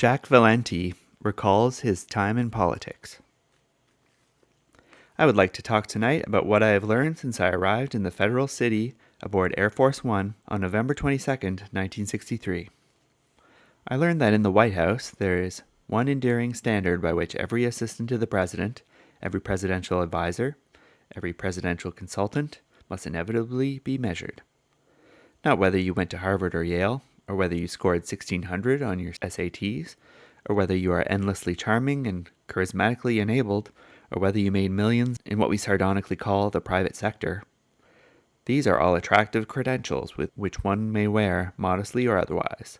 Jack Valenti recalls his time in politics. I would like to talk tonight about what I have learned since I arrived in the federal city aboard Air Force One on November 22nd, 1963. I learned that in the White House there is one enduring standard by which every assistant to the president, every presidential advisor, every presidential consultant must inevitably be measured. Not whether you went to Harvard or Yale, or whether you scored 1600 on your SATs, or whether you are endlessly charming and charismatically enabled, or whether you made millions in what we sardonically call the private sector. These are all attractive credentials with which one may wear modestly or otherwise.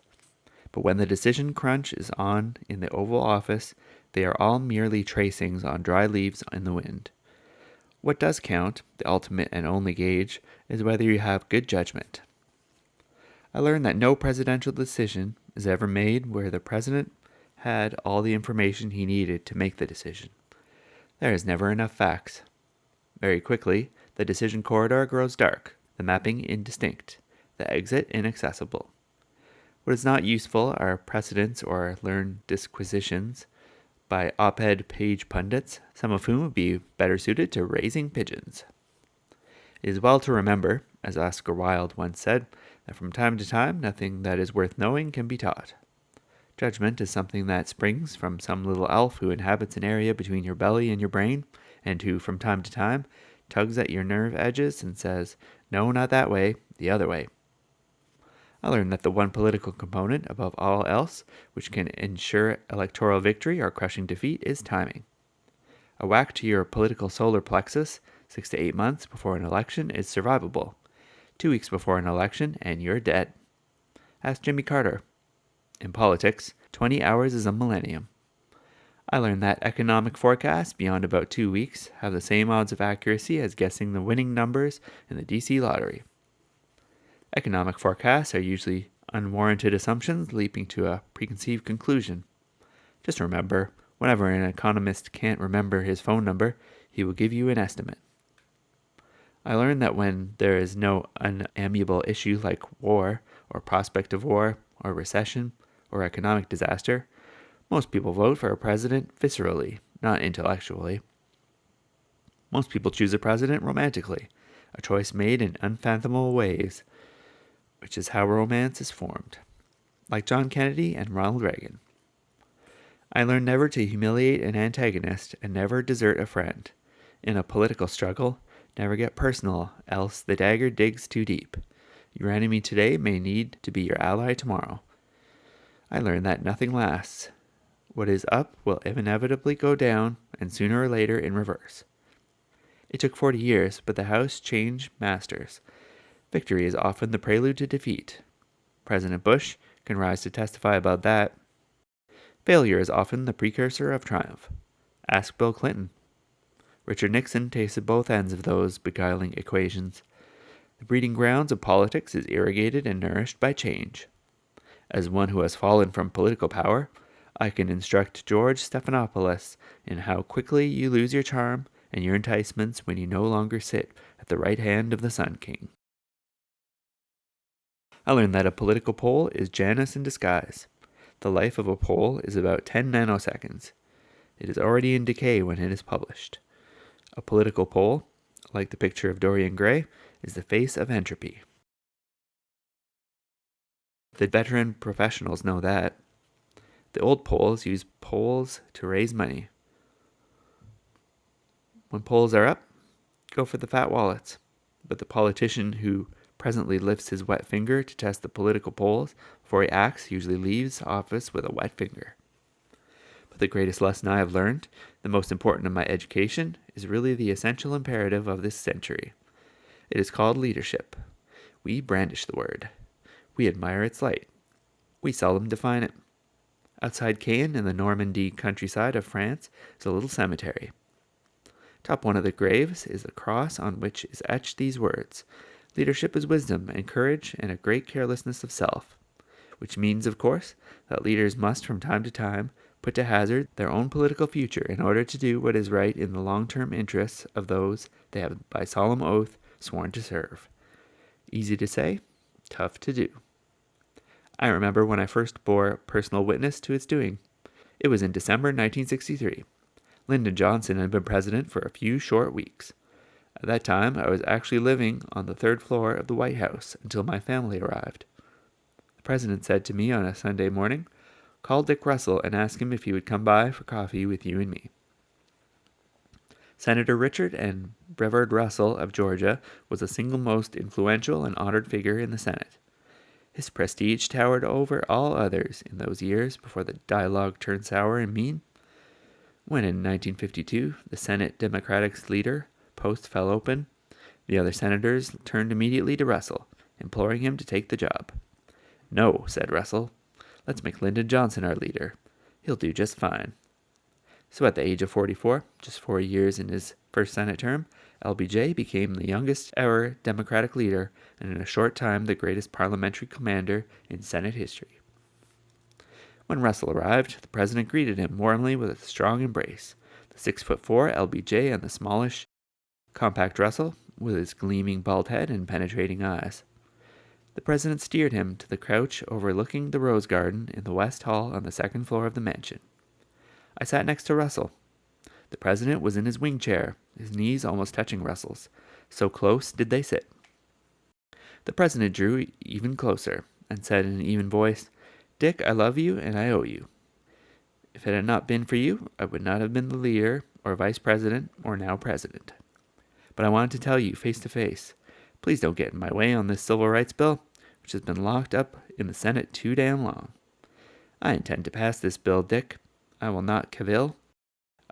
But when the decision crunch is on in the Oval Office, they are all merely tracings on dry leaves in the wind. What does count, the ultimate and only gauge, is whether you have good judgment. I learned that no presidential decision is ever made where the president had all the information he needed to make the decision. There is never enough facts. Very quickly, the decision corridor grows dark, the mapping indistinct, the exit inaccessible. What is not useful are precedents or learned disquisitions by op-ed page pundits, some of whom would be better suited to raising pigeons. It is well to remember, as Oscar Wilde once said, that from time to time nothing that is worth knowing can be taught. Judgment is something that springs from some little elf who inhabits an area between your belly and your brain, and who, from time to time, tugs at your nerve edges and says, "No, not that way, the other way." I learned that the one political component, above all else, which can ensure electoral victory or crushing defeat is timing. A whack to your political solar plexus 6 to 8 months before an election is survivable. 2 weeks before an election, and you're dead. Ask Jimmy Carter. In politics, 20 hours is a millennium. I learned that economic forecasts beyond about 2 weeks have the same odds of accuracy as guessing the winning numbers in the DC lottery. Economic forecasts are usually unwarranted assumptions leaping to a preconceived conclusion. Just remember, whenever an economist can't remember his phone number, he will give you an estimate. I learned that when there is no unamiable issue like war, or prospect of war, or recession, or economic disaster, most people vote for a president viscerally, not intellectually. Most people choose a president romantically, a choice made in unfathomable ways, which is how romance is formed, like John Kennedy and Ronald Reagan. I learned never to humiliate an antagonist and never desert a friend. In a political struggle, never get personal, else the dagger digs too deep. Your enemy today may need to be your ally tomorrow. I learned that nothing lasts. What is up will inevitably go down, and sooner or later in reverse. It took 40 years, but the House changed masters. Victory is often the prelude to defeat. President Bush can rise to testify about that. Failure is often the precursor of triumph. Ask Bill Clinton. Richard Nixon tasted both ends of those beguiling equations. The breeding grounds of politics is irrigated and nourished by change. As one who has fallen from political power, I can instruct George Stephanopoulos in how quickly you lose your charm and your enticements when you no longer sit at the right hand of the Sun King. I learned that a political poll is Janus in disguise. The life of a poll is about 10 nanoseconds. It is already in decay when it is published. A political poll, like the picture of Dorian Gray, is the face of entropy. The veteran professionals know that. The old polls use polls to raise money. When polls are up, go for the fat wallets. But the politician who presently lifts his wet finger to test the political polls before he acts usually leaves office with a wet finger. But the greatest lesson I have learned, the most important of my education, is really the essential imperative of this century. It is called leadership. We brandish the word. We admire its light. We seldom define it. Outside Caen in the Normandy countryside of France is a little cemetery. Top one of the graves is a cross on which is etched these words: "Leadership is wisdom and courage and a great carelessness of self," which means, of course, that leaders must from time to time put to hazard their own political future in order to do what is right in the long-term interests of those they have by solemn oath sworn to serve. Easy to say, tough to do. I remember when I first bore personal witness to its doing. It was in December 1963. Lyndon Johnson had been president for a few short weeks. At that time, I was actually living on the third floor of the White House until my family arrived. The president said to me on a Sunday morning, "Call Dick Russell and ask him if he would come by for coffee with you and me." Senator Richard and Brevard Russell of Georgia was the single most influential and honored figure in the Senate. His prestige towered over all others in those years before the dialogue turned sour and mean. When in 1952 the Senate Democratic's leader post fell open, the other senators turned immediately to Russell, imploring him to take the job. "No," said Russell. "Let's make Lyndon Johnson our leader. He'll do just fine." So at the age of 44, just 4 years in his first Senate term, LBJ became the youngest ever Democratic leader and in a short time the greatest parliamentary commander in Senate history. When Russell arrived, the president greeted him warmly with a strong embrace. The 6'4" LBJ and the smallish, compact Russell, with his gleaming bald head and penetrating eyes. The president steered him to the couch overlooking the rose garden in the West Hall on the second floor of the mansion. I sat next to Russell. The president was in his wing chair, his knees almost touching Russell's. So close did they sit. The president drew even closer and said in an even voice, "Dick, I love you and I owe you. If it had not been for you, I would not have been the leader or vice president or now president. But I wanted to tell you face to face, please don't get in my way on this civil rights bill, which has been locked up in the Senate too damn long. I intend to pass this bill, Dick. I will not cavil.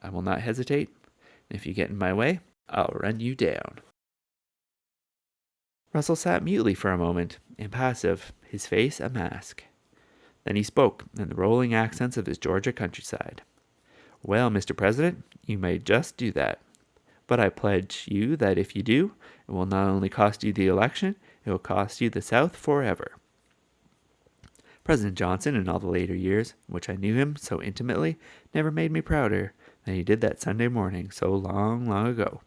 I will not hesitate. And if you get in my way, I'll run you down." Russell sat mutely for a moment, impassive, his face a mask. Then he spoke in the rolling accents of his Georgia countryside. "Well, Mr. President, you may just do that. But I pledge you that if you do, it will not only cost you the election, it will cost you the South forever." President Johnson, in all the later years, in which I knew him so intimately, never made me prouder than he did that Sunday morning so long, long ago.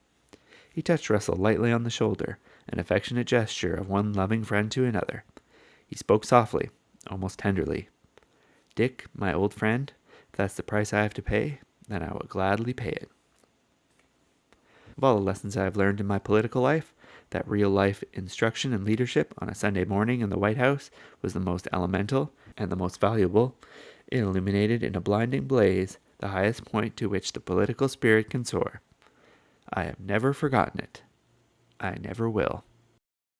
He touched Russell lightly on the shoulder, an affectionate gesture of one loving friend to another. He spoke softly, almost tenderly. "Dick, my old friend, if that's the price I have to pay, then I will gladly pay it." Of all the lessons I have learned in my political life, that real-life instruction and leadership on a Sunday morning in the White House was the most elemental and the most valuable. It illuminated in a blinding blaze the highest point to which the political spirit can soar. I have never forgotten it. I never will.